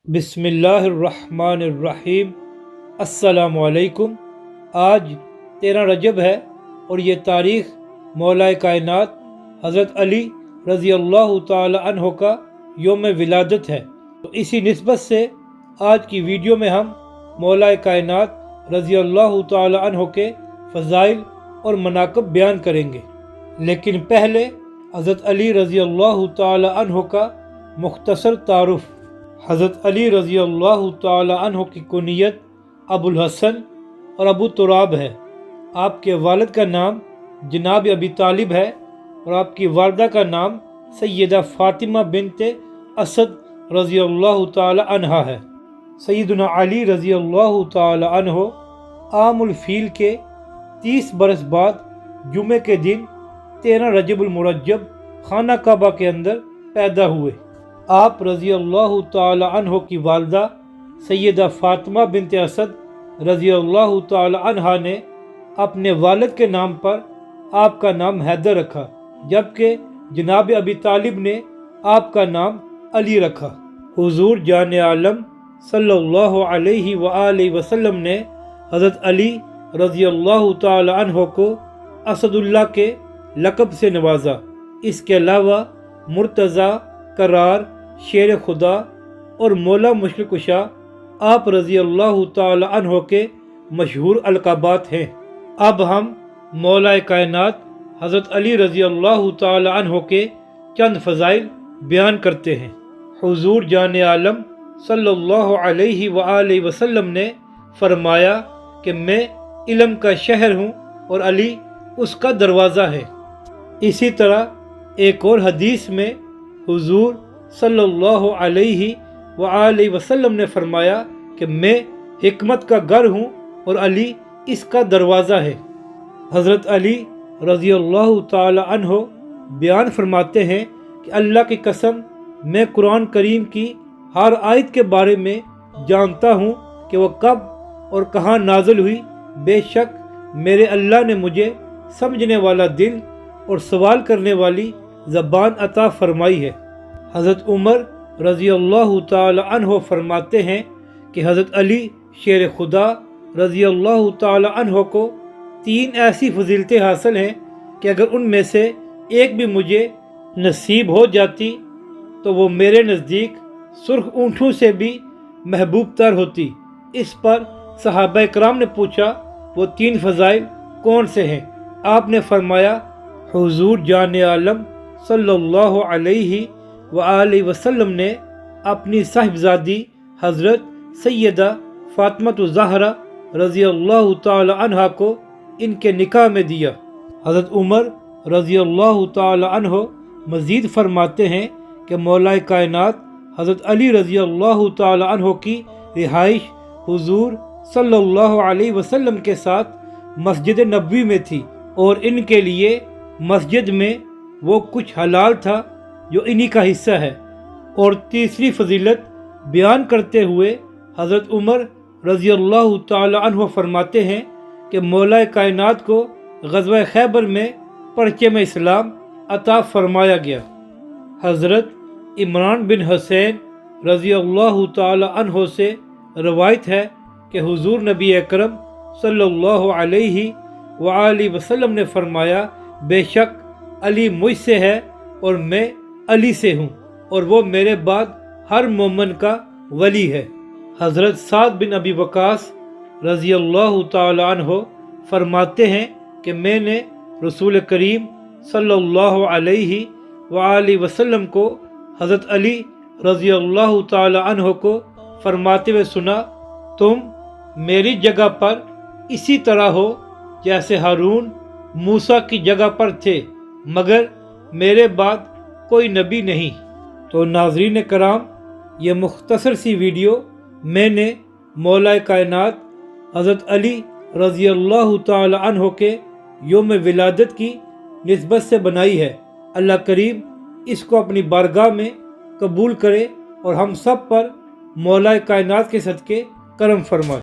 بسم اللہ الرحمن الرحیم۔ السلام علیکم۔ آج 13 رجب ہے اور یہ تاریخ مولا کائنات حضرت علی رضی اللہ تعالی عنہ کا یوم ولادت ہے، تو اسی نسبت سے آج کی ویڈیو میں ہم مولا کائنات رضی اللہ تعالی عنہ کے فضائل اور مناقب بیان کریں گے۔ لیکن پہلے حضرت علی رضی اللہ تعالی عنہ کا مختصر تعارف۔ حضرت علی رضی اللہ تعالی عنہ کی کنیت ابو الحسن اور ابو تراب ہے۔ آپ کے والد کا نام جناب ابی طالب ہے اور آپ کی والدہ کا نام سیدہ فاطمہ بنت اسد رضی اللہ تعالی عنہ ہے۔ سیدنا علی رضی اللہ تعالی عنہ عام الفیل کے 30 برس بعد جمعے کے دن 13 رجب المرجب خانہ کعبہ کے اندر پیدا ہوئے۔ آپ رضی اللہ تعالی عنہ کی والدہ سیدہ فاطمہ بنت اسد رضی اللہ تعالی عنہ نے اپنے والد کے نام پر آپ کا نام حیدر رکھا، جبکہ جناب ابی طالب نے آپ کا نام علی رکھا۔ حضور جان عالم صلی اللہ علیہ وآلہ وسلم نے حضرت علی رضی اللہ تعالی عنہ کو اسد اللہ کے لقب سے نوازا۔ اس کے علاوہ مرتضیٰ، قرار، شیر خدا اور مولا مشکل کشا آپ رضی اللہ تعالی عنہ کے مشہور القابات ہیں۔ اب ہم مولا کائنات حضرت علی رضی اللہ تعالی عنہ کے چند فضائل بیان کرتے ہیں۔ حضور جان عالم صلی اللہ علیہ وآلہ وسلم نے فرمایا کہ میں علم کا شہر ہوں اور علی اس کا دروازہ ہے۔ اسی طرح ایک اور حدیث میں حضور صلی اللہ علیہ وآلہ وسلم نے فرمایا کہ میں حکمت کا گھر ہوں اور علی اس کا دروازہ ہے۔ حضرت علی رضی اللہ تعالی عنہ بیان فرماتے ہیں کہ اللہ کی قسم میں قرآن کریم کی ہر آیت کے بارے میں جانتا ہوں کہ وہ کب اور کہاں نازل ہوئی۔ بے شک میرے اللہ نے مجھے سمجھنے والا دل اور سوال کرنے والی زبان عطا فرمائی ہے۔ حضرت عمر رضی اللہ تعالی عنہ فرماتے ہیں کہ حضرت علی شیر خدا رضی اللہ تعالی عنہ کو 3 ایسی فضیلتیں حاصل ہیں کہ اگر ان میں سے ایک بھی مجھے نصیب ہو جاتی تو وہ میرے نزدیک سرخ اونٹوں سے بھی محبوب تر ہوتی۔ اس پر صحابہ کرام نے پوچھا وہ 3 فضائل کون سے ہیں؟ آپ نے فرمایا حضور جان عالم صلی اللہ علیہ وآلہ وسلم نے اپنی صاحبزادی حضرت سیدہ فاطمہ الزہرا رضی اللہ تعالی عنہ کو ان کے نکاح میں دیا۔ حضرت عمر رضی اللہ تعالی عنہ مزید فرماتے ہیں کہ مولا کائنات حضرت علی رضی اللہ تعالی عنہ کی رہائش حضور صلی اللہ علیہ وسلم کے ساتھ مسجد نبوی میں تھی اور ان کے لیے مسجد میں وہ کچھ حلال تھا جو انہی کا حصہ ہے۔ اور تیسری فضیلت بیان کرتے ہوئے حضرت عمر رضی اللہ تعالی عنہ فرماتے ہیں کہ مولا کائنات کو غزوہ خیبر میں پرچم اسلام عطا فرمایا گیا۔ حضرت عمران بن حسین رضی اللہ تعالی عنہ سے روایت ہے کہ حضور نبی اکرم صلی اللہ علیہ وآلہ وسلم نے فرمایا بے شک علی مجھ سے ہے اور میں علی سے ہوں اور وہ میرے بعد ہر مومن کا ولی ہے۔ حضرت سعد بن ابی وقاص رضی اللہ تعالی عنہ فرماتے ہیں کہ میں نے رسول کریم صلی اللہ علیہ وآلہ وسلم کو حضرت علی رضی اللہ تعالی عنہ کو فرماتے ہوئے سنا تم میری جگہ پر اسی طرح ہو جیسے ہارون موسیٰ کی جگہ پر تھے، مگر میرے بعد کوئی نبی نہیں۔ تو ناظرین کرام، یہ مختصر سی ویڈیو میں نے مولا کائنات حضرت علی رضی اللہ تعالی عنہ کے یوم ولادت کی نسبت سے بنائی ہے۔ اللہ کریم اس کو اپنی بارگاہ میں قبول کرے اور ہم سب پر مولا کائنات کے صدقے کرم فرمائے۔